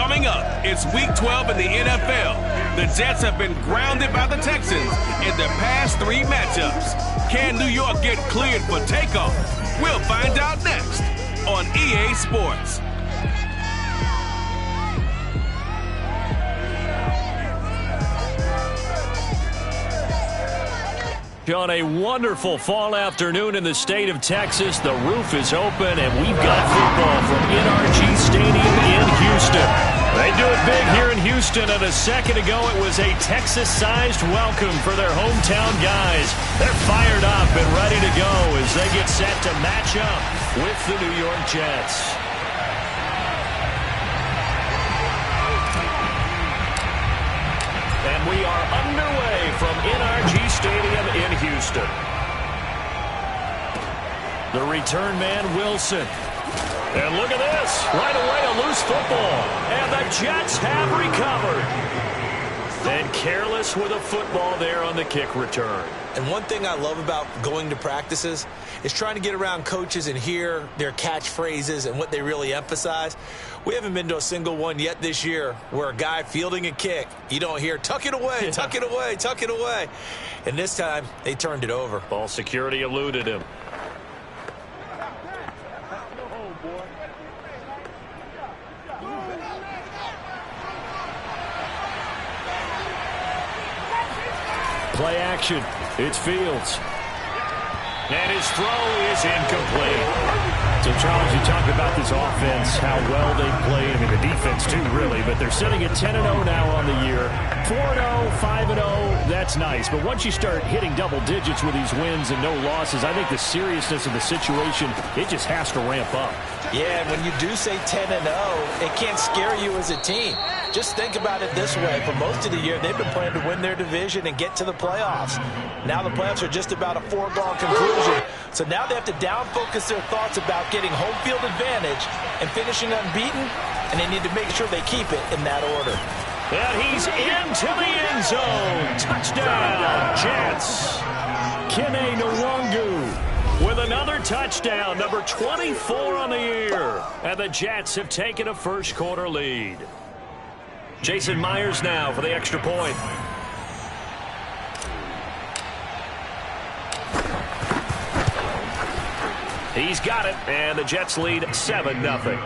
Coming up, it's Week 12 in the NFL. The Jets have been grounded by the Texans in their past 3 matchups. Can New York get cleared for takeoff? We'll find out next on EA Sports. On a wonderful fall afternoon in the state of Texas, the roof is open, and we've got football from NRG Stadium in Houston. They do it big here in Houston, and a second ago it was a Texas-sized welcome for their hometown guys. They're fired up and ready to go as they get set to match up with the New York Jets. And we are underway from NRG Stadium in Houston. The return man, Wilson. And look at this. Right away, a loose football. And the Jets have recovered. And careless with a football there on the kick return. And one thing I love about going to practices is trying to get around coaches and hear their catchphrases and what they really emphasize. We haven't been to a single one yet this year where a guy fielding a kick, you don't hear, tuck it away, tuck it away, tuck it away. And this time, they turned it over. Ball security eluded him. Play action. It's Fields. And his throw is incomplete. So, Charles, you talked about this offense, how well they played. I mean, the defense, too, really. But they're sitting at 10-0 now on the year. 4-0, 5-0, that's nice. But once you start hitting double digits with these wins and no losses, I think the seriousness of the situation, it just has to ramp up. Yeah, and when you do say 10-0, it can't scare you as a team. Just think about it this way. For most of the year, they've been playing to win their division and get to the playoffs. Now the playoffs are just about a foregone conclusion. So now they have to down-focus their thoughts about getting home field advantage and finishing unbeaten, and they need to make sure they keep it in that order. And he's into the end zone. Touchdown, Jets. Kene Nwangwu with another touchdown, number 24 on the year. And the Jets have taken a first-quarter lead. Jason Myers now for the extra point. He's got it, and the Jets lead 7-0.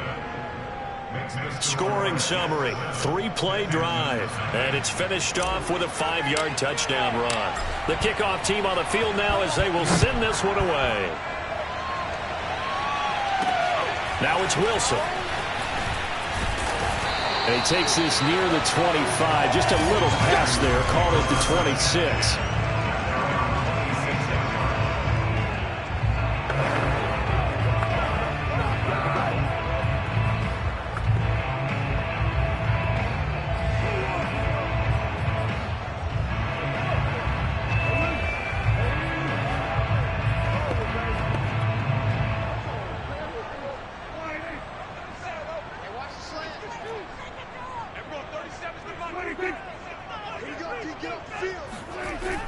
Scoring summary, 3-play drive, and it's finished off with a 5-yard touchdown run. The kickoff team on the field now as they will send this one away. Now it's Wilson. And he takes this near the 25, just a little pass there, called it the 26.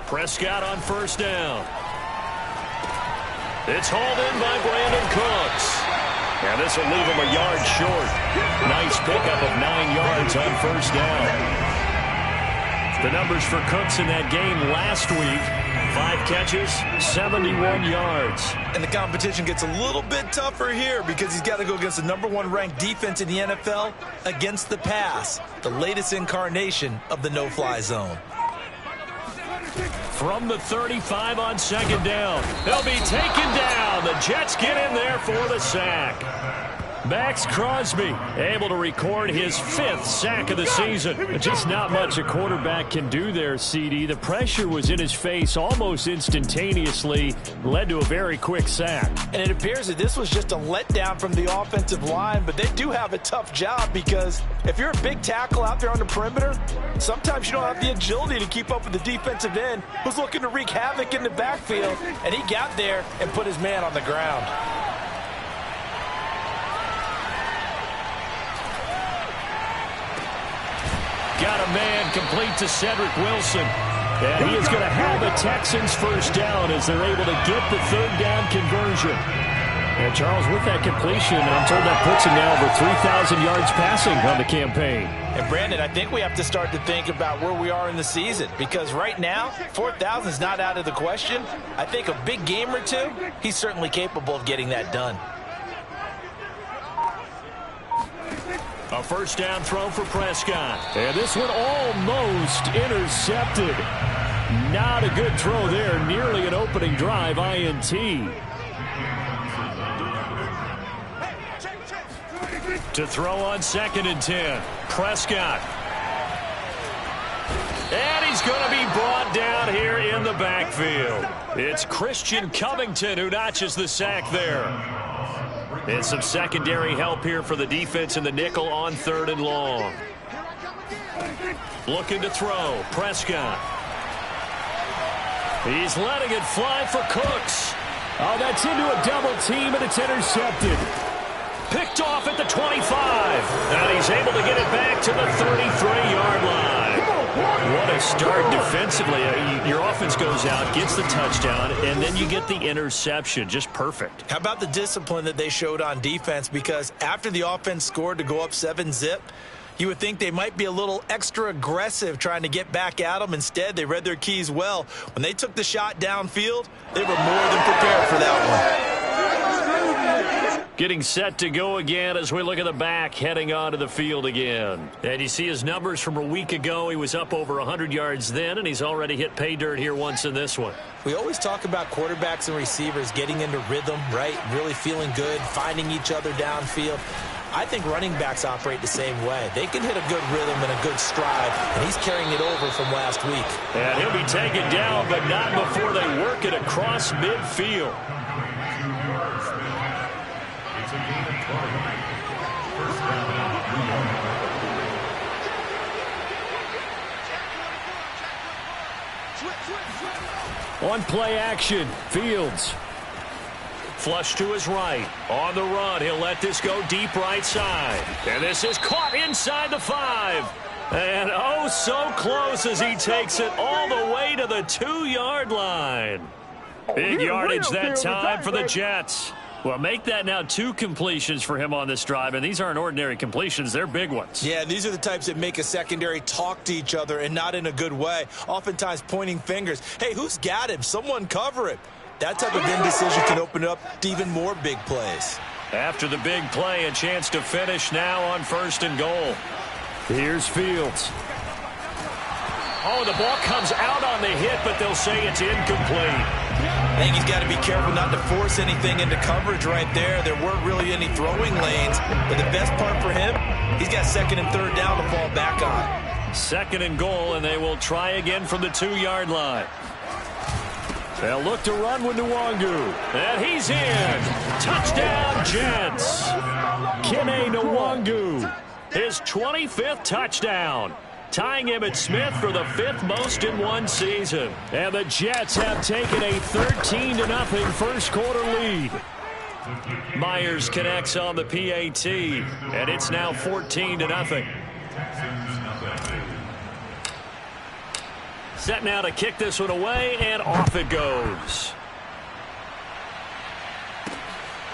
Prescott on first down. It's hauled in by Brandon Cooks. And this will leave him a yard short. Nice pickup of 9 yards on first down. The numbers for Cooks in that game last week, 5 catches, 71 yards. And the competition gets a little bit tougher here because he's got to go against the #1 ranked defense in the NFL against the pass, the latest incarnation of the no-fly zone. From the 35 on second down. They'll be taken down. The Jets get in there for the sack. Max Crosby able to record his 5th sack of the season. Just not much a quarterback can do there, CD. The pressure was in his face almost instantaneously. Led to a very quick sack. And it appears that this was just a letdown from the offensive line, but they do have a tough job because if you're a big tackle out there on the perimeter, sometimes you don't have the agility to keep up with the defensive end who's looking to wreak havoc in the backfield, and he got there and put his man on the ground. Got a man complete to Cedric Wilson. And he is going to have the Texans first down as they're able to get the 3rd down conversion. And Charles, with that completion, I'm told that puts him now over 3,000 yards passing on the campaign. And Brandon, I think we have to start to think about where we are in the season, because right now, 4,000 is not out of the question. I think a big game or two, he's certainly capable of getting that done. A first down throw for Prescott. And this one almost intercepted. Not a good throw there. Nearly an opening drive INT. To throw on 2nd and 10. Prescott. And he's going to be brought down here in the backfield. It's Christian Covington who notches the sack there. And some secondary help here for the defense in the nickel on 3rd and long. Looking to throw. Prescott. He's letting it fly for Cooks. Oh, that's into a double team, and it's intercepted. Picked off at the 25. And he's able to get it back to the 33-yard line. What a start defensively. Your offense goes out, gets the touchdown, and then you get the interception. Just perfect. How about the discipline that they showed on defense? Because after the offense scored to go up 7-zip, you would think they might be a little extra aggressive trying to get back at them. Instead, they read their keys well. When they took the shot downfield, they were more than prepared for that one. Getting set to go again as we look at the back heading onto the field again. And you see his numbers from a week ago. He was up over 100 yards then, and he's already hit pay dirt here once in this one. We always talk about quarterbacks and receivers getting into rhythm, right? Really feeling good, finding each other downfield. I think running backs operate the same way. They can hit a good rhythm and a good stride, and he's carrying it over from last week. And he'll be taken down, but not before they work it across midfield. On play action, Fields. Flush to his right. On the run, he'll let this go deep right side. And this is caught inside the 5. And oh, so close as he takes it all the way to the 2-yard line. Big yardage that time for the Jets. Well, make that now 2 completions for him on this drive, and these aren't ordinary completions. They're big ones. Yeah, these are the types that make a secondary talk to each other, and not in a good way. Oftentimes pointing fingers. Hey, who's got him? Someone cover it. That type of indecision can open up to even more big plays. After the big play, a chance to finish now on 1st and goal. Here's Fields. Oh, the ball comes out on the hit, but they'll say it's incomplete. I think he's got to be careful not to force anything into coverage right there. There weren't really any throwing lanes, but the best part for him, he's got 2nd and 3rd down to fall back on. 2nd and goal, and they will try again from the 2-yard line. They'll look to run with Nwangu, and he's in. Touchdown, Jets. Kene Nwangu, his 25th touchdown. Tying Emmitt Smith for the 5th most in one season. And the Jets have taken a 13-0 first quarter lead. Myers connects on the PAT, and it's now 14-0. Set now to kick this one away, and off it goes.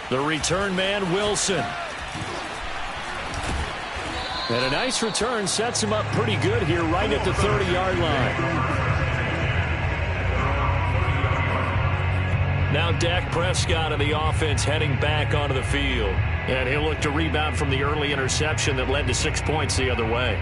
The return man, Wilson. And a nice return sets him up pretty good here right at the 30-yard line. Now Dak Prescott of the offense heading back onto the field. And he'll look to rebound from the early interception that led to 6 points the other way.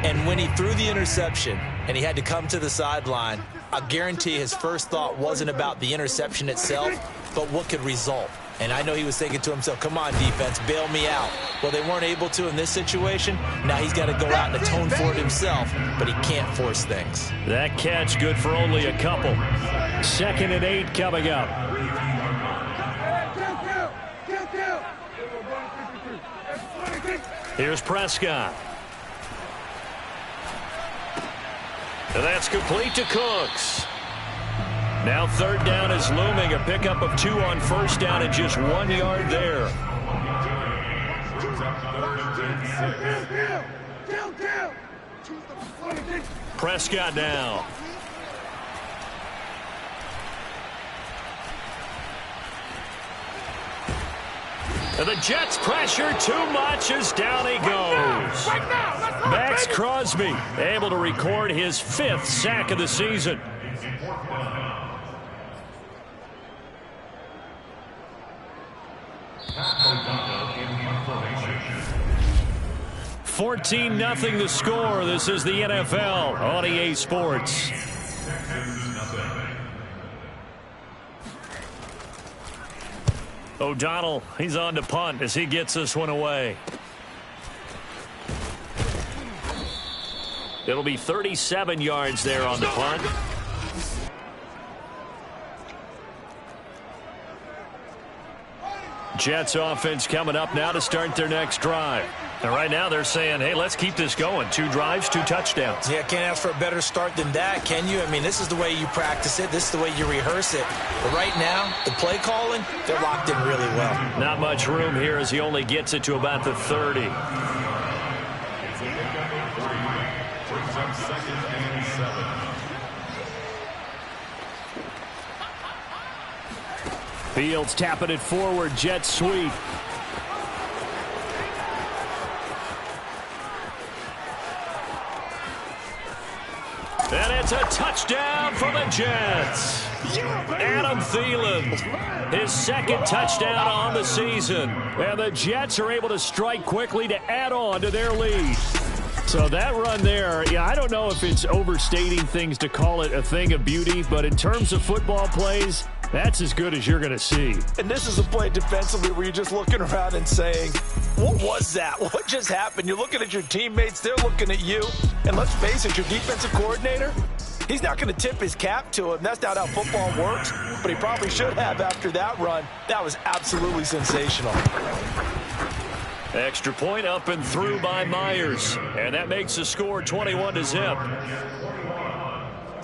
And when he threw the interception and he had to come to the sideline, I guarantee his first thought wasn't about the interception itself, but what could result. And I know he was thinking to himself, come on, defense, bail me out. Well, they weren't able to in this situation. Now he's got to go out and atone for it himself, but he can't force things. That catch good for only a couple. 2nd and 8 coming up. Here's Prescott. And that's complete to Cooks. Now 3rd down is looming. A pickup of 2 on 1st down and just 1 yard there. Prescott now. The Jets pressure too much as down he goes. Max Crosby able to record his 5th sack of the season. 14-0 the score. This is the NFL on EA Sports. O'Donnell, he's on to punt as he gets this one away. It'll be 37 yards there on the punt. Jets offense coming up now to start their next drive. And right now they're saying, hey, let's keep this going. 2 drives, 2 touchdowns. Yeah, can't ask for a better start than that, can you? I mean, this is the way you practice it. This is the way you rehearse it. But right now, the play calling, they're locked in really well. Not much room here as he only gets it to about the 30. Fields tapping it forward. Jet sweep. And it's a touchdown for the Jets. Adam Thielen, his 2nd touchdown on the season. And the Jets are able to strike quickly to add on to their lead. So that run there, yeah, I don't know if it's overstating things to call it a thing of beauty, but in terms of football plays, that's as good as you're going to see. And this is a play defensively where you're just looking around and saying, what was that? What just happened? You're looking at your teammates. They're looking at you. And let's face it, your defensive coordinator, he's not going to tip his cap to him. That's not how football works. But he probably should have after that run. That was absolutely sensational. Extra point up and through by Myers. And that makes the score 21-0.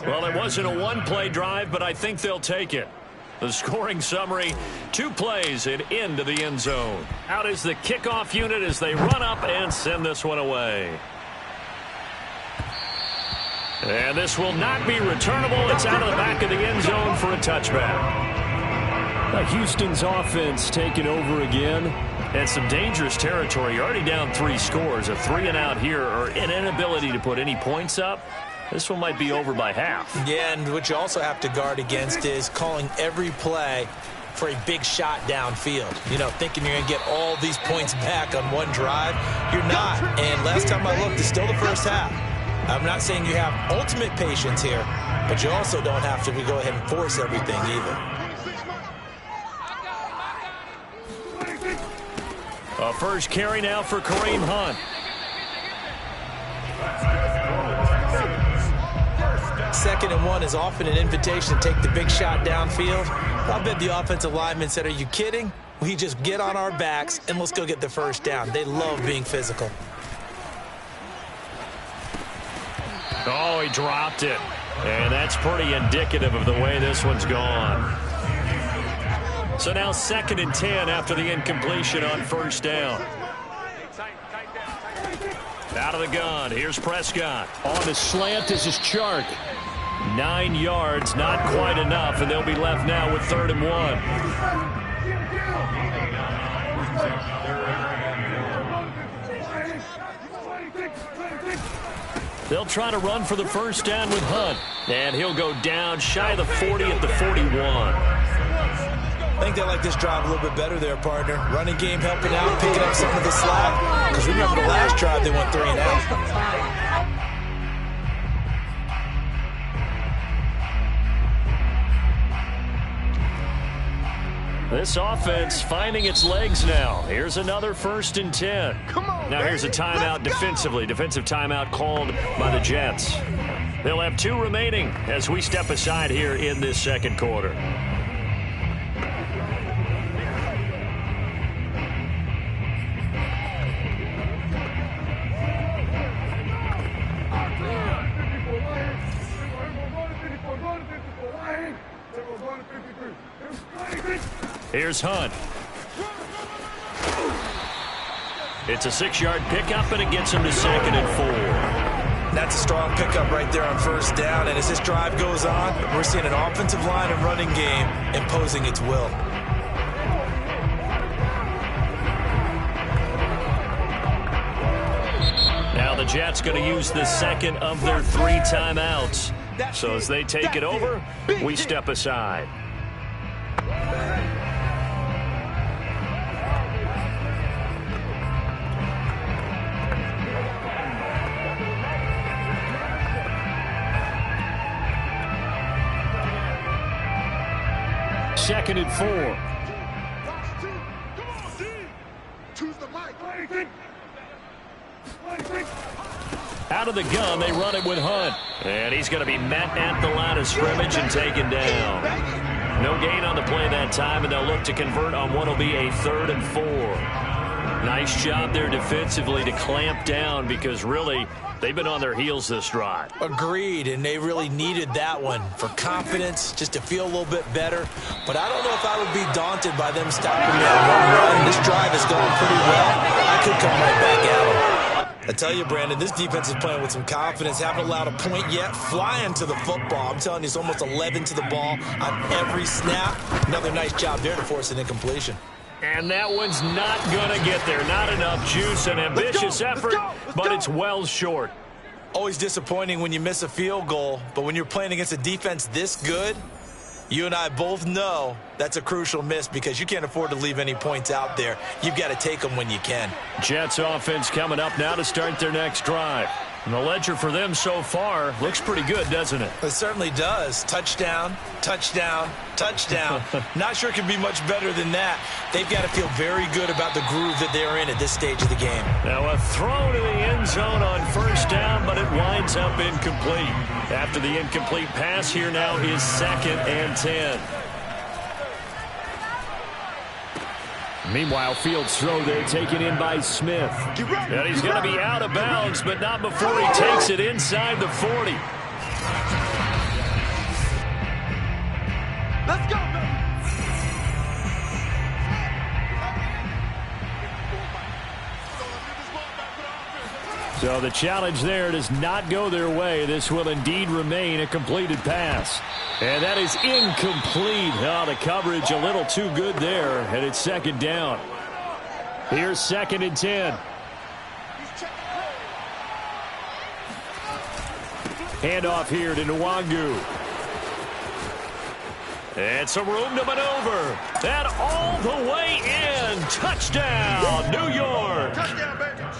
Well, it wasn't a one-play drive, but I think they'll take it. The scoring summary, 2 plays and into the end zone. Out is the kickoff unit as they run up and send this one away. And this will not be returnable. It's out of the back of the end zone for a touchback. Houston's offense taking over again. And some dangerous territory. You're already down 3 scores. A 3-and-out here or an inability to put any points up. This one might be over by half. Yeah, and what you also have to guard against is calling every play for a big shot downfield. You know, thinking you're going to get all these points back on one drive. You're not. And last time I looked, it's still the first half. I'm not saying you have ultimate patience here, but you also don't have to go ahead and force everything either. A first carry now for Kareem Hunt. Second and 1 is often an invitation to take the big shot downfield. I bet the offensive lineman said, are you kidding? We just get on our backs and let's go get the first down. They love being physical. Oh, he dropped it. And that's pretty indicative of the way this one's gone. So now 2nd and 10 after the incompletion on first down. Out of the gun. Here's Prescott. On the slant, this is Chark. 9 yards, not quite enough, and they'll be left now with 3rd and 1. They'll try to run for the first down with Hunt. And he'll go down shy of the 40 at the 41. I think they like this drive a little bit better there, partner. Running game helping out, picking up some of the slack. Because remember the last drive, they went 3 and out. This offense finding its legs now. Here's another 1st and 10. Now here's a timeout defensively. Defensive timeout called by the Jets. They'll have 2 remaining as we step aside here in this 2nd quarter. Here's Hunt. It's a 6-yard pickup, and it gets him to 2nd and 4. That's a strong pickup right there on first down. And as this drive goes on, we're seeing an offensive line and running game imposing its will. the Jets going to use the second of their 3 timeouts. So as they take it over, we step aside. Second and 4. Out of the gun, they run it with Hunt. And he's going to be met at the line of scrimmage and taken down. No gain on the play that time, and they'll look to convert on what will be a 3rd and 4. Nice job there defensively to clamp down because really they've been on their heels this drive. Agreed, and they really needed that one for confidence, just to feel a little bit better. But I don't know if I would be daunted by them stopping that one run. This drive is going pretty well. I could come right back at them. I tell you, Brandon, this defense is playing with some confidence. Haven't allowed a point yet. Flying to the football. I'm telling you, it's almost 11 to the ball on every snap. Another nice job there to force an incompletion. And that one's not going to get there. Not enough juice. An ambitious effort, but it's well short. Always disappointing when you miss a field goal, but when you're playing against a defense this good, you and I both know that's a crucial miss because you can't afford to leave any points out there. You've got to take them when you can. Jets offense coming up now to start their next drive. And the ledger for them so far looks pretty good, doesn't it? It certainly does. Touchdown, touchdown, touchdown. Not sure it can be much better than that. They've got to feel very good about the groove that they're in at this stage of the game. Now a throw to the end zone on first down, but it winds up incomplete. After the incomplete pass, here now is 2nd and 10. Meanwhile, Fields' throw there taken in by Smith. And he's going to be out of bounds, but not before he takes it inside the 40. Let's go, baby. So the challenge there does not go their way. This will indeed remain a completed pass. And that is incomplete. Oh, the coverage a little too good there, and it's 2nd down. Here's 2nd and 10. Handoff here to Nwangu. And some room to maneuver. And all the way in. Touchdown, New York.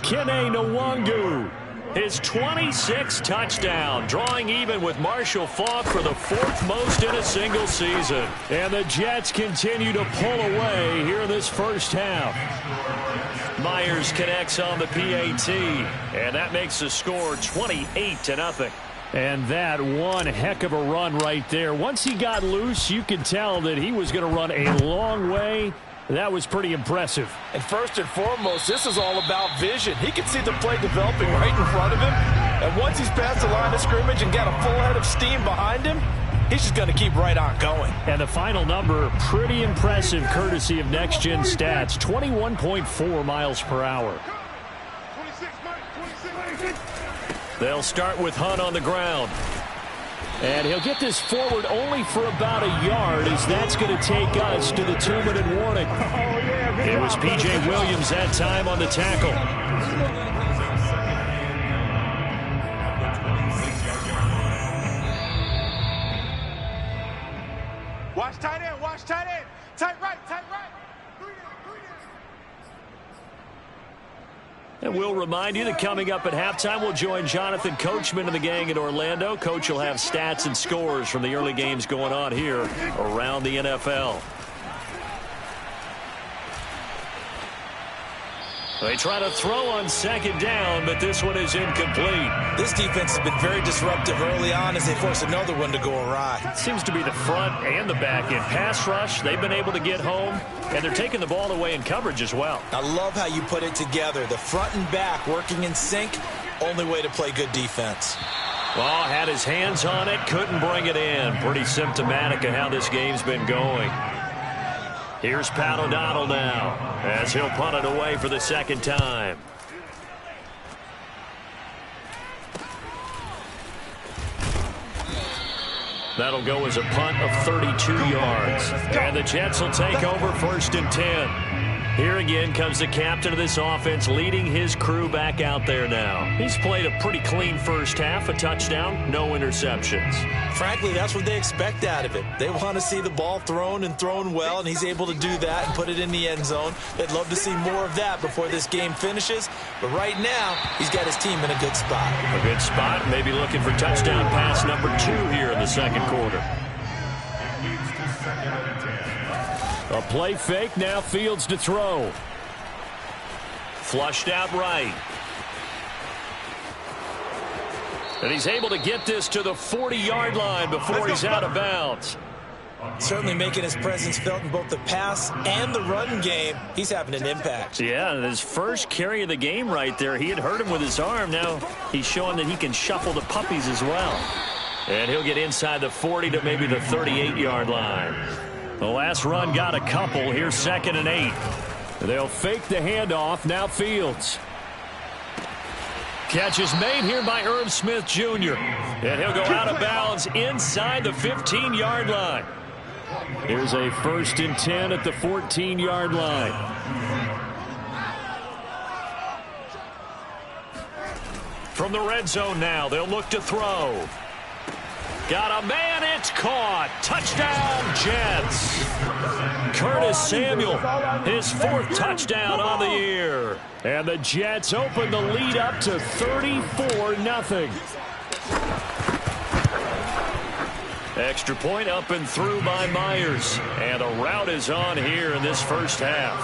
Kene Nwangu. His 26th touchdown, drawing even with Marshall Faulk for the 4th most in a single season. And the Jets continue to pull away here in this first half. Myers connects on the PAT, and that makes the score 28-0. And that one heck of a run right there. Once he got loose, you could tell that he was going to run a long way. That was pretty impressive. And first and foremost, this is all about vision. He can see the play developing right in front of him. And once he's past the line of scrimmage and got a full head of steam behind him, he's just going to keep right on going. And the final number, pretty impressive, courtesy of Next Gen Stats, 21.4 miles per hour. They'll start with Hunt on the ground. And he'll get this forward only for about a yard, as that's going to take us to the 2-minute warning. It was P.J. Williams that time on the tackle. Watch tight end, watch tight end. Tight right, tight right. And we'll remind you that coming up at halftime, we'll join Jonathan Coachman and the gang in Orlando. Coach will have stats and scores from the early games going on here around the NFL. They try to throw on 2nd down, but this one is incomplete. This defense has been very disruptive early on as they force another one to go awry. It seems to be the front and the back end. Pass rush, they've been able to get home, and they're taking the ball away in coverage as well. I love how you put it together. The front and back working in sync, only way to play good defense. Well, had his hands on it, couldn't bring it in. Pretty symptomatic of how this game's been going. Here's Pat O'Donnell now, as he'll punt it away for the 2nd time. That'll go as a punt of 32 yards. And the Jets will take over 1st and 10. Here again comes the captain of this offense, leading his crew back out there now. He's played a pretty clean first half, a touchdown, no interceptions. Frankly, that's what they expect out of him. They want to see the ball thrown and thrown well, and he's able to do that and put it in the end zone. They'd love to see more of that before this game finishes. But right now, he's got his team in a good spot. A good spot, maybe looking for touchdown pass number 2 here in the second quarter. A play fake, now Fields to throw. Flushed out right. And he's able to get this to the 40-yard line before he's out of bounds. Certainly making his presence felt in both the pass and the run game. He's having an impact. Yeah, his first carry of the game right there. He had hurt him with his arm. Now he's showing that he can shuffle the puppies as well. And he'll get inside the 40 to maybe the 38-yard line. The last run got a couple. Here's 2nd and 8. They'll fake the handoff. Now Fields. Catch is made here by Irv Smith Jr. And he'll go out of bounds inside the 15-yard line. Here's a 1st and 10 at the 14-yard line. From the red zone now, they'll look to throw. Got a man, it's caught. Touchdown, Jets. Curtis Samuel, his 4th touchdown on the year. And the Jets open the lead up to 34-0. Extra point up and through by Myers. And a rout is on here in this first half.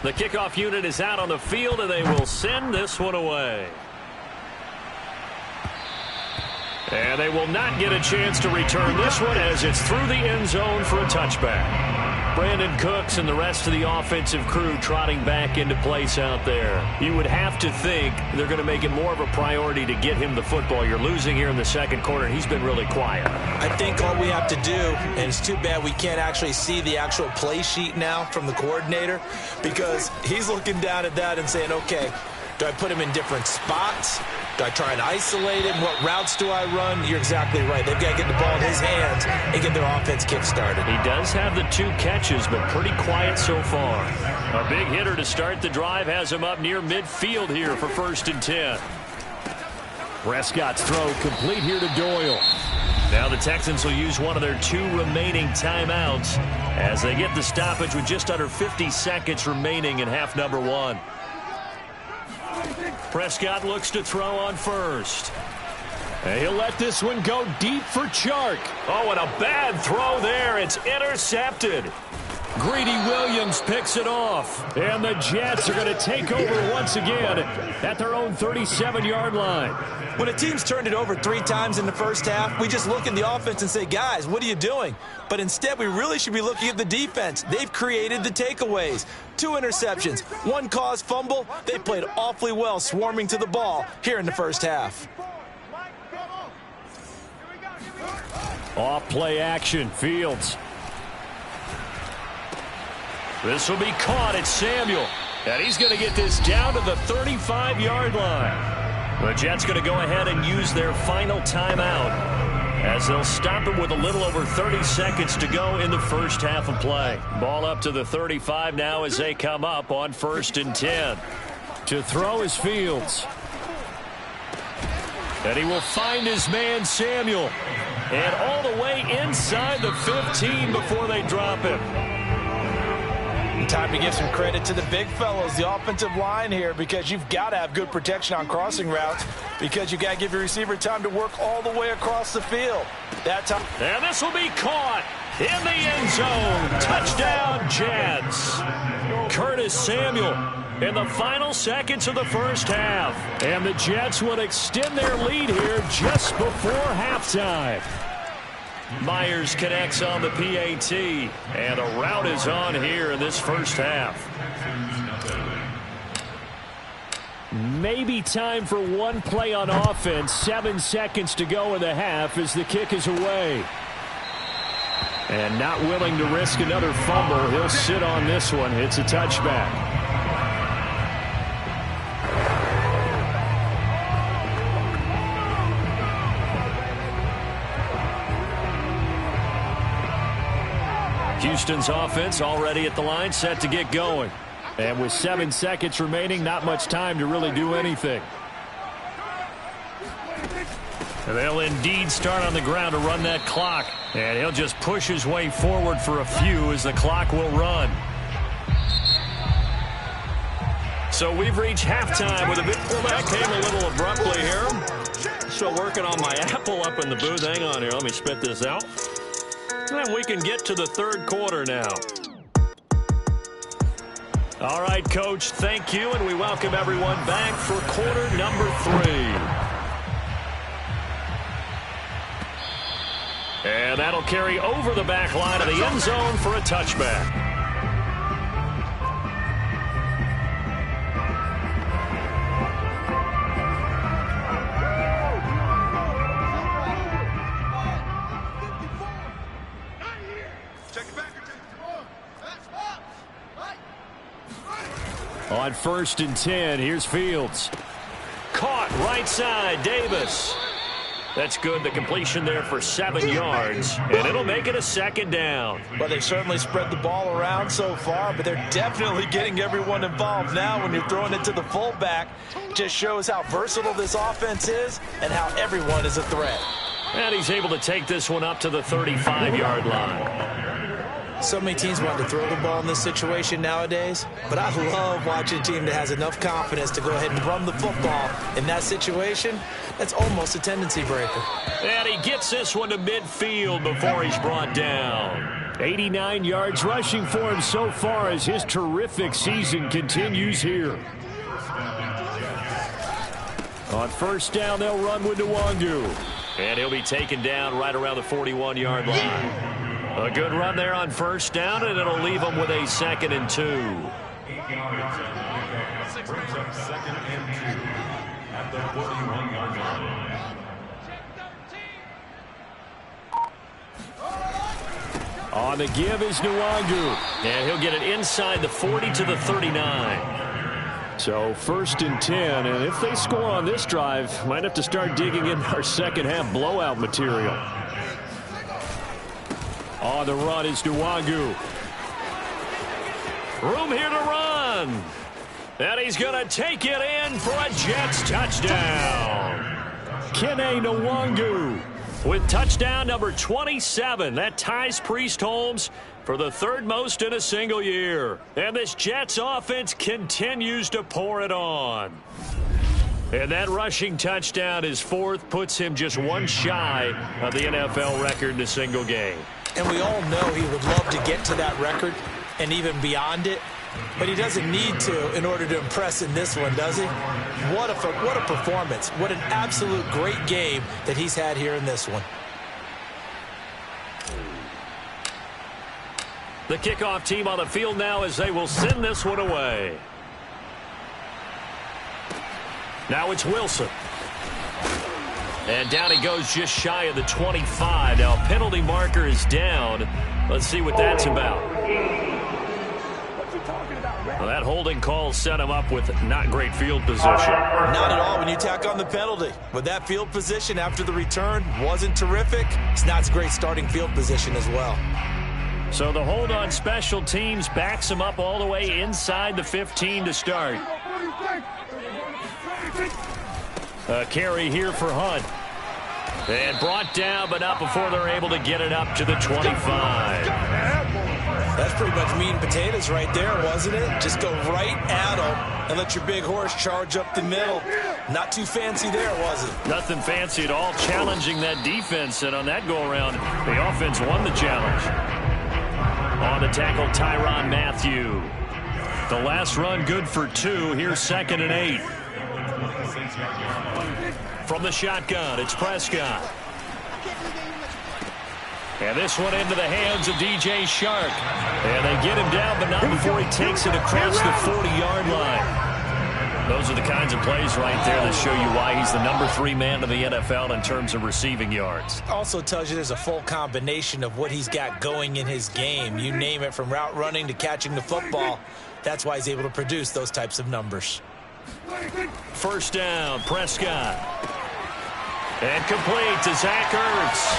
The kickoff unit is out on the field, and they will send this one away. And they will not get a chance to return this one as it's through the end zone for a touchback. Brandon Cooks and the rest of the offensive crew trotting back into place out there. You would have to think they're going to make it more of a priority to get him the football. You're losing here in the second quarter, and he's been really quiet. I think all we have to do, and it's too bad we can't actually see the actual play sheet now from the coordinator, because he's looking down at that and saying, okay, do I put him in different spots? Do I try and isolate him? What routes do I run? You're exactly right. They've got to get the ball in his hands and get their offense kick-started. He does have the 2 catches, but pretty quiet so far. A big hitter to start the drive has him up near midfield here for 1st and 10. Prescott's throw complete here to Doyle. Now the Texans will use one of their 2 remaining timeouts as they get the stoppage with just under 50 seconds remaining in half number 1. Prescott looks to throw on first. And he'll let this one go deep for Chark. Oh, and a bad throw there. It's intercepted. Greedy Williams picks it off. And the Jets are going to take over once again at their own 37-yard line. When a team's turned it over 3 times in the first half, we just look at the offense and say, guys, what are you doing? But instead, we really should be looking at the defense. They've created the takeaways. 2 interceptions, 1 caused fumble. They played awfully well swarming to the ball here in the first half. Off play action, Fields. This will be caught at Samuel. And he's going to get this down to the 35-yard line. The Jets going to go ahead and use their final timeout as they'll stop it with a little over 30 seconds to go in the first half of play. Ball up to the 35 now as they come up on 1st and 10. To throw is Fields. And he will find his man Samuel. And all the way inside the 15 before they drop him. Time to give some credit to the big fellows, the offensive line here, because you've got to have good protection on crossing routes, because you got to give your receiver time to work all the way across the field. That time. And this will be caught in the end zone. Touchdown, Jets. Curtis Samuel in the final seconds of the first half. And the Jets would extend their lead here just before halftime. Myers connects on the PAT, and a rout is on here in this first half. Maybe time for one play on offense. 7 seconds to go in the half as the kick is away. And not willing to risk another fumble, he'll sit on this one. It's a touchback. Houston's offense already at the line, set to get going. And with 7 seconds remaining, not much time to really do anything. And they'll indeed start on the ground to run that clock. And he'll just push his way forward for a few as the clock will run. So we've reached halftime with a bit. Well, that came a little abruptly here. Still working on my apple up in the booth. Hang on here. Let me spit this out. And we can get to the third quarter now. All right, Coach, thank you, and we welcome everyone back for quarter number 3. And that'll carry over the back line of the end zone for a touchback. On 1st and 10, here's Fields. Caught right side, Davis. That's good. The completion there for 7 yards, and it'll make it a 2nd down. Well, they've certainly spread the ball around so far, but they're definitely getting everyone involved now when you're throwing it to the fullback. Just shows how versatile this offense is and how everyone is a threat. And he's able to take this one up to the 35-yard line. So many teams want to throw the ball in this situation nowadays, but I love watching a team that has enough confidence to go ahead and run the football in that situation. That's almost a tendency breaker. And he gets this one to midfield before he's brought down. 89 yards rushing for him so far as his terrific season continues here. On 1st down, they'll run with Nwangu. And he'll be taken down right around the 41-yard line. A good run there on 1st down, and it'll leave them with a 2nd and 2. 8 yards. Brings up 2nd and 2 at the 41-yard line. On the give is Nwangu. And he'll get it inside the 40 to the 39. So 1st and 10, and if they score on this drive, might have to start digging in our second-half blowout material. On the run is Nwangu. Room here to run. And he's going to take it in for a Jets touchdown. Kene Nwangu with touchdown number 27. That ties Priest Holmes for the 3rd most in a single year. And this Jets offense continues to pour it on. And that rushing touchdown, his 4th, puts him just 1 shy of the NFL record in a single game. And we all know he would love to get to that record and even beyond it. But he doesn't need to in order to impress in this one, does he? What a performance. What an absolute great game that he's had here in this one. The kickoff team on the field now as they will send this one away. Now it's Wilson. And down he goes just shy of the 25. Now penalty marker is down. Let's see what that's about. Well, that holding call set him up with not great field position. Not at all when you tack on the penalty. But that field position after the return wasn't terrific. It's not great starting field position as well. So the hold on special teams backs him up all the way inside the 15 to start. A carry here for Hunt. And brought down, but not before they're able to get it up to the 25. That's pretty much meat and potatoes right there, wasn't it? Just go right at them and let your big horse charge up the middle. Not too fancy there, was it? Nothing fancy at all, challenging that defense. And on that go-around, the offense won the challenge. On the tackle, Tyrann Mathieu. The last run good for 2. Here's 2nd and 8. From the shotgun, it's Prescott. And this one into the hands of DJ Shark. And they get him down, but not before he takes it across the 40-yard line. Those are the kinds of plays right there that show you why he's the number 3 man in the NFL in terms of receiving yards. Also tells you there's a full combination of what he's got going in his game. You name it, from route running to catching the football. That's why he's able to produce those types of numbers. 1st down, Prescott. And complete to Zach Ertz.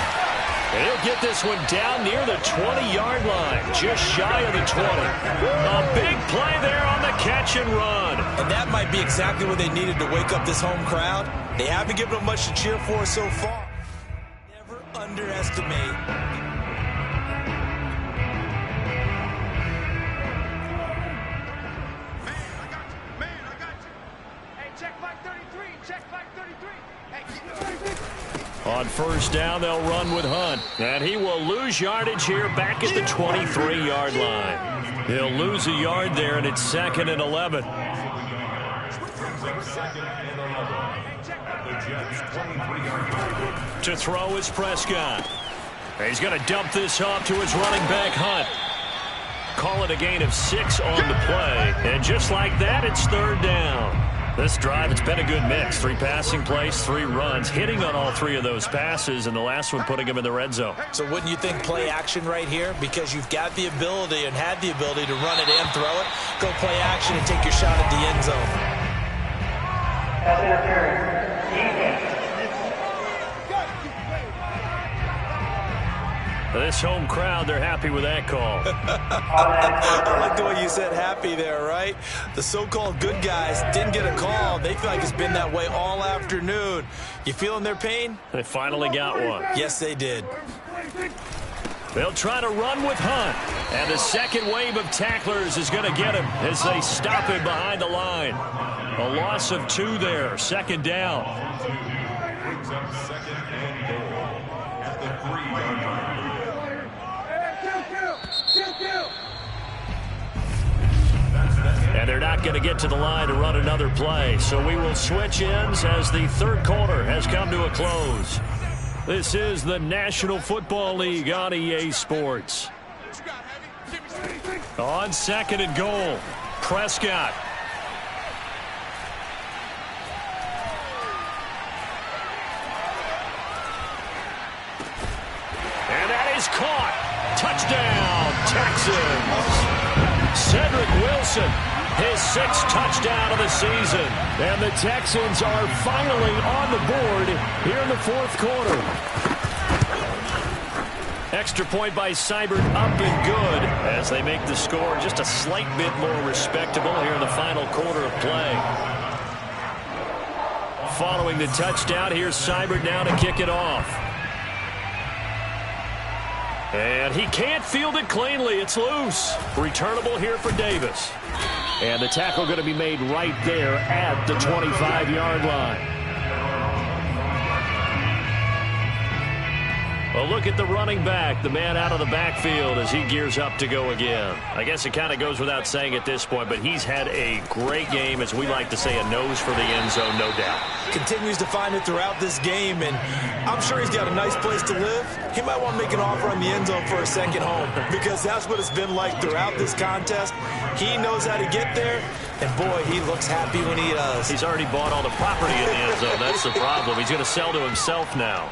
He'll get this one down near the 20-yard line, just shy of the 20. A big play there on the catch and run. And that might be exactly what they needed to wake up this home crowd. They haven't given them much to cheer for so far. Never underestimate. On first down, they'll run with Hunt. And he will lose yardage here back at the 23-yard line. He'll lose a yard there, and it's 2nd and 11. To throw is Prescott. He's going to dump this off to his running back, Hunt. Call it a gain of 6 on the play. And just like that, it's 3rd down. This drive, it's been a good mix. 3 passing plays, 3 runs, hitting on all 3 of those passes, and the last one putting him in the red zone. So wouldn't you think play action right here? Because you've got the ability and had the ability to run it and throw it. Go play action and take your shot at the end zone. Pass interference. Defense. This home crowd, they're happy with that call. I like the way you said happy there, right? The so-called good guys didn't get a call. They feel like it's been that way all afternoon. You feeling their pain? They finally got one. Yes, they did. They'll try to run with Hunt. And the second wave of tacklers is going to get him as they stop him behind the line. A loss of 2 there. 2nd down. Brings up 2nd and goal at the 3-yard line. And they're not going to get to the line to run another play. So we will switch ends as the 3rd quarter has come to a close. This is the National Football League on EA Sports. On 2nd and goal, Prescott. And that is caught. Touchdown, Texans. Cedric Wilson, his 6th touchdown of the season. And the Texans are finally on the board here in the 4th quarter. Extra point by Seibert, up and good as they make the score just a slight bit more respectable here in the final quarter of play. Following the touchdown, here's Seibert now to kick it off. And he can't field it cleanly. It's loose. Returnable here for Davis. And the tackle going to be made right there at the 25-yard line. Well, look at the running back, the man out of the backfield as he gears up to go again. I guess it kind of goes without saying at this point, but he's had a great game, as we like to say, a nose for the end zone, no doubt. Continues to find it throughout this game, and I'm sure he's got a nice place to live. He might want to make an offer on the end zone for a second home, because that's what it's been like throughout this contest. He knows how to get there, and boy, he looks happy when he does. He's already bought all the property in the end zone. That's the problem. He's going to sell to himself now.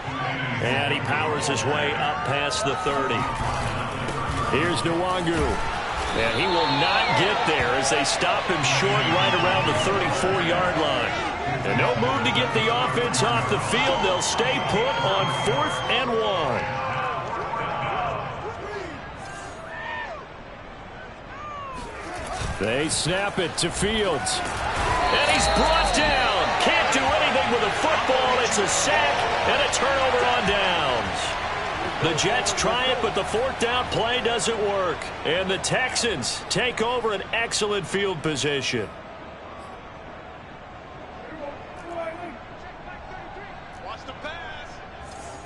And he powers his way up past the 30. Here's Nwangu. And he will not get there as they stop him short right around the 34-yard line. And no move to get the offense off the field. They'll stay put on 4th and 1. They snap it to Fields. And he's brought down. Can't do anything with a football. It's a sack and a turnover on downs. The Jets try it, but the 4th down play doesn't work. And the Texans take over an excellent field position. Watch the pass.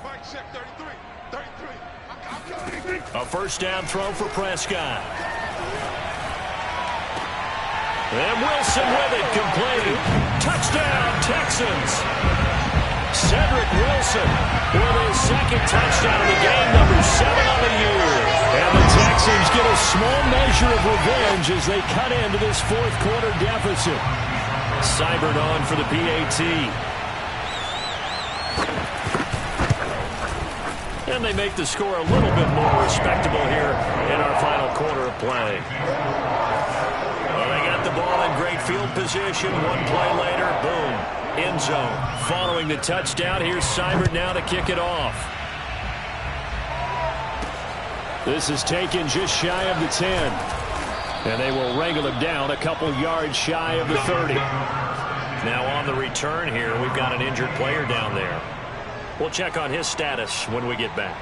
Mike, check 33. A 1st down throw for Prescott. And Wilson with it, complete. Touchdown, Texans. Cedric Wilson with his 2nd touchdown of the game, number 7 on the year. And the Texans get a small measure of revenge as they cut into this 4th quarter deficit. Seibert on for the PAT. And they make the score a little bit more respectable here in our final quarter of play. The ball in great field position. 1 play later, boom, end zone. Following the touchdown, here's Seibert now to kick it off. This is taken just shy of the 10. And they will wrangle him down a couple yards shy of the 30. Now on the return here, we've got an injured player down there. We'll check on his status when we get back.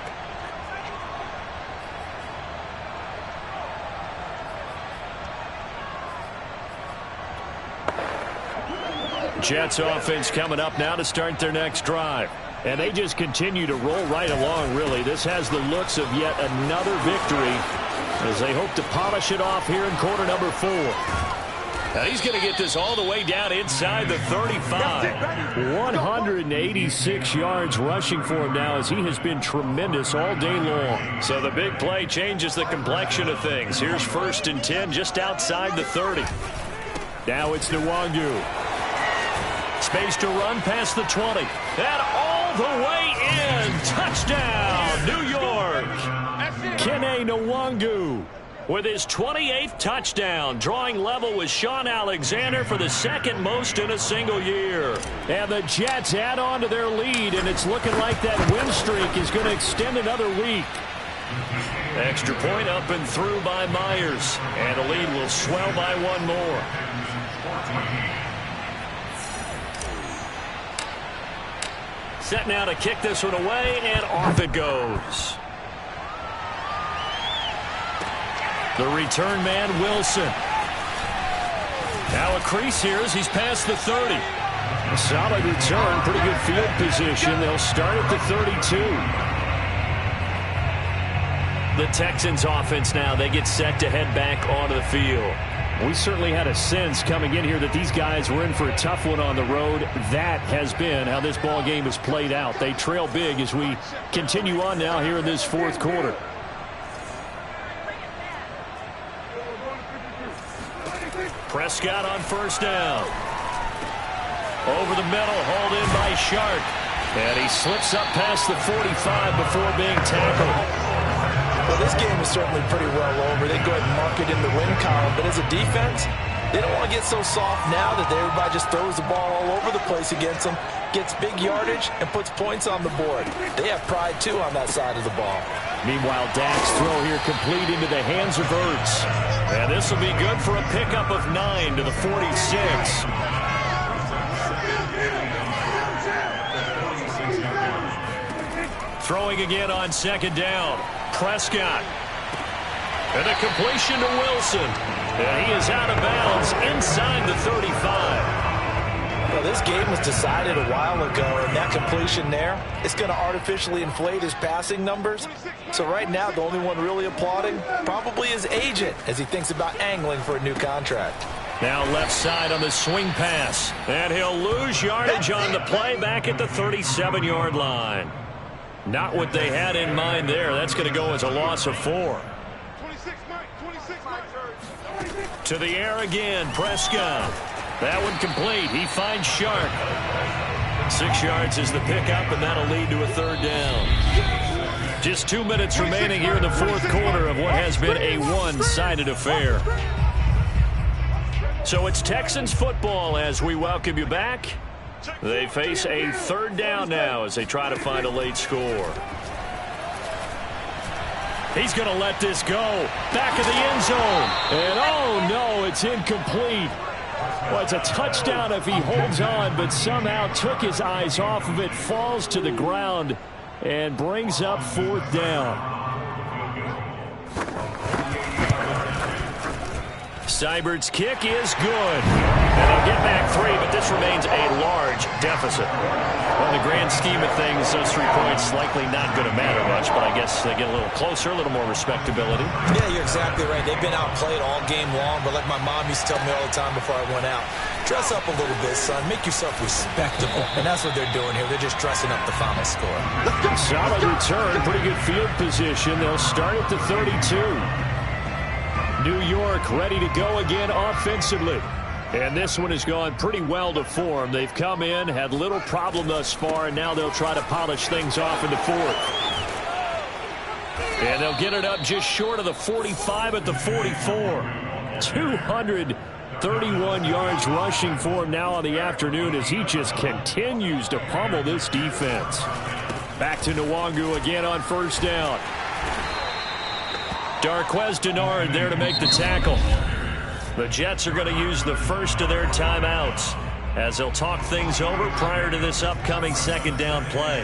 Jets offense coming up now to start their next drive. And they just continue to roll right along, really. This has the looks of yet another victory as they hope to polish it off here in quarter number 4. Now he's going to get this all the way down inside the 35. 186 yards rushing for him now as he has been tremendous all day long. So the big play changes the complexion of things. Here's 1st and 10 just outside the 30. Now it's Nwangu. Space to run past the 20. And all the way in. Touchdown, New York. Kene Nwangu with his 28th touchdown, drawing level with Sean Alexander for the 2nd most in a single year. And the Jets add on to their lead, and it's looking like that win streak is going to extend another week. Extra point up and through by Myers, and the lead will swell by 1 more. Set now to kick this one away, and off it goes. The return man, Wilson. Now a crease here as he's past the 30. A solid return, pretty good field position. They'll start at the 32. The Texans offense now, they get set to head back onto the field. We certainly had a sense coming in here that these guys were in for a tough one on the road. That has been how this ball game has played out. They trail big as we continue on now here in this 4th quarter. Prescott on 1st down. Over the middle, hauled in by Shark. And he slips up past the 45 before being tackled. Well, this game is certainly pretty well over. They go ahead and mark it in the win column. But as a defense, they don't want to get so soft now that everybody just throws the ball all over the place against them, gets big yardage, and puts points on the board. They have pride, too, on that side of the ball. Meanwhile, Dak's throw here complete into the hands of Ertz. And this will be good for a pickup of 9 to the 46. Throwing again on 2nd down. Prescott. And a completion to Wilson. And he is out of bounds inside the 35. Well, this game was decided a while ago, and that completion there, it's going to artificially inflate his passing numbers. So right now, the only one really applauding probably his agent as he thinks about angling for a new contract. Now left side on the swing pass. And he'll lose yardage on the play back at the 37-yard line. Not what they had in mind there. That's going to go as a loss of 4. To the air again, Prescott. That one complete. He finds Shark. 6 yards is the pickup, and that'll lead to a 3rd down. Just 2 minutes remaining here in the 4th quarter of what has been a one-sided affair. So it's Texans football as we welcome you back. They face a 3rd down now as they try to find a late score. He's going to let this go. Back of the end zone. And oh no, it's incomplete. Well, it's a touchdown if he holds on, but somehow took his eyes off of it, falls to the ground, and brings up 4th down. Seibert's kick is good. And they'll get back 3, but this remains a large deficit. Well, in the grand scheme of things, those 3 points likely not going to matter much, but I guess they get a little closer, a little more respectability. Yeah, you're exactly right. They've been outplayed all game long, but like my mom used to tell me all the time before I went out, dress up a little bit, son. Make yourself respectable. And that's what they're doing here. They're just dressing up the final score. Solid return, pretty good field position. They'll start at the 32. New York ready to go again offensively. And this one has gone pretty well to form. They've come in, had little problem thus far, and now they'll try to polish things off in the 4th. And they'll get it up just short of the 45 at the 44. 231 yards rushing for him now on the afternoon as he just continues to pummel this defense. Back to Nwangu again on 1st down. Darqueze Dennard there to make the tackle. The Jets are going to use the first of their timeouts as they'll talk things over prior to this upcoming second down play.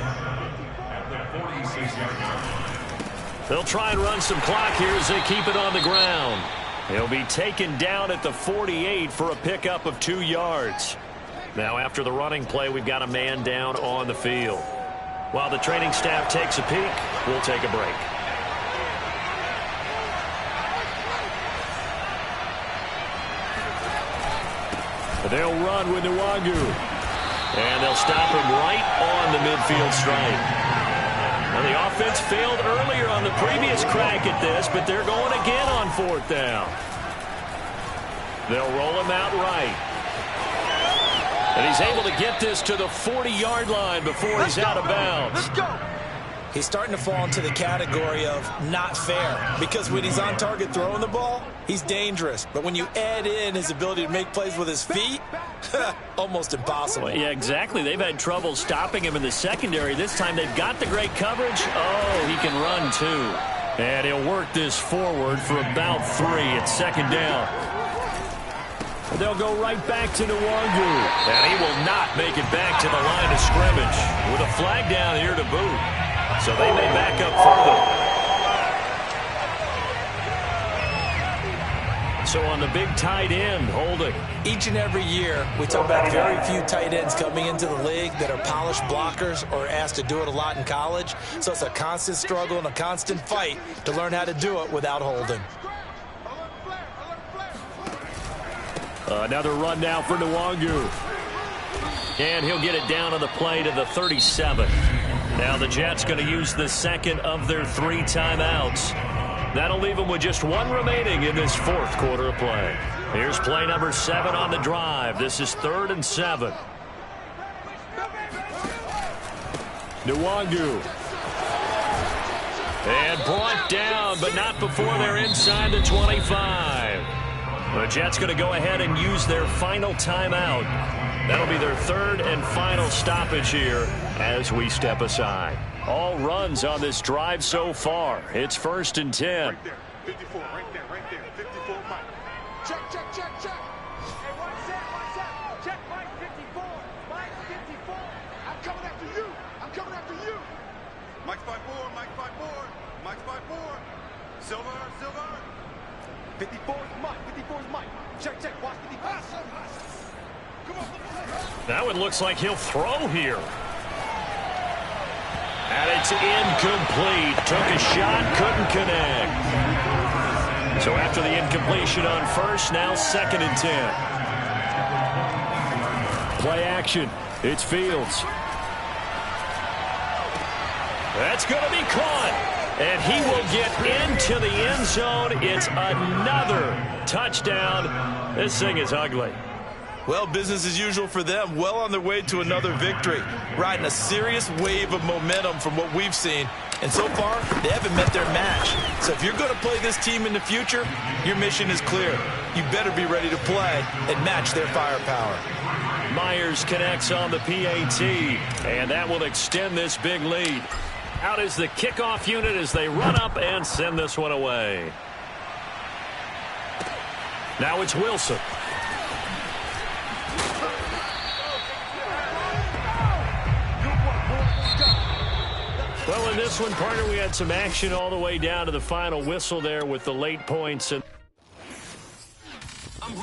They'll try and run some clock here as they keep it on the ground. He'll be taken down at the 48 for a pickup of 2 yards. Now after the running play, we've got a man down on the field. While the training staff takes a peek, we'll take a break. They'll run with Nwangu. And they'll stop him right on the midfield stripe. Now the offense failed earlier on the previous crack at this, but they're going again on 4th down. They'll roll him out right. And he's able to get this to the 40-yard line before he's out of bounds. Let's go. He's starting to fall into the category of not fair, because when he's on target throwing the ball, he's dangerous. But when you add in his ability to make plays with his feet, almost impossible. Well, yeah, exactly. They've had trouble stopping him in the secondary. This time they've got the great coverage. Oh, he can run too. And he'll work this forward for about 3 at second down. They'll go right back to Nwangu. And he will not make it back to the line of scrimmage with a flag down here to boot. So they may back up further. So on the big tight end, holding. Each and every year, we talk about very few tight ends coming into the league that are polished blockers or asked to do it a lot in college. So it's a constant struggle and a constant fight to learn how to do it without holding. Another run now for Nwangu. And he'll get it down on the play to the 37. Now the Jets going to use the second of their 3 timeouts. That'll leave them with just 1 remaining in this 4th quarter of play. Here's play number 7 on the drive. This is 3rd and 7. Nwangu. And brought down, but not before they're inside the 25. The Jets going to go ahead and use their final timeout. That'll be their 3rd and final stoppage here as we step aside. All runs on this drive so far. It's 1st and 10. Right there. 54, right there, 54, Mike. Check. Hey, one set. Check, Mike, 54. Mike, 54. I'm coming after you. Mike's by 4. Mike's by 4. Silver. 54 is Mike. Check. Watch 54. Come on. That one looks like he'll throw here. And it's incomplete. Took a shot, couldn't connect. So after the incompletion on first, now 2nd and 10. Play action. It's Fields. That's going to be caught. And he will get into the end zone. It's another touchdown. This thing is ugly. Well, business as usual for them. Well on their way to another victory. Riding a serious wave of momentum from what we've seen. And so far, they haven't met their match. So if you're going to play this team in the future, your mission is clear. You better be ready to play and match their firepower. Myers connects on the PAT. And that will extend this big lead. Out is the kickoff unit as they run up and send this one away. Now it's Wilson. Well, in this one, partner, we had some action all the way down to the final whistle there with the late points. And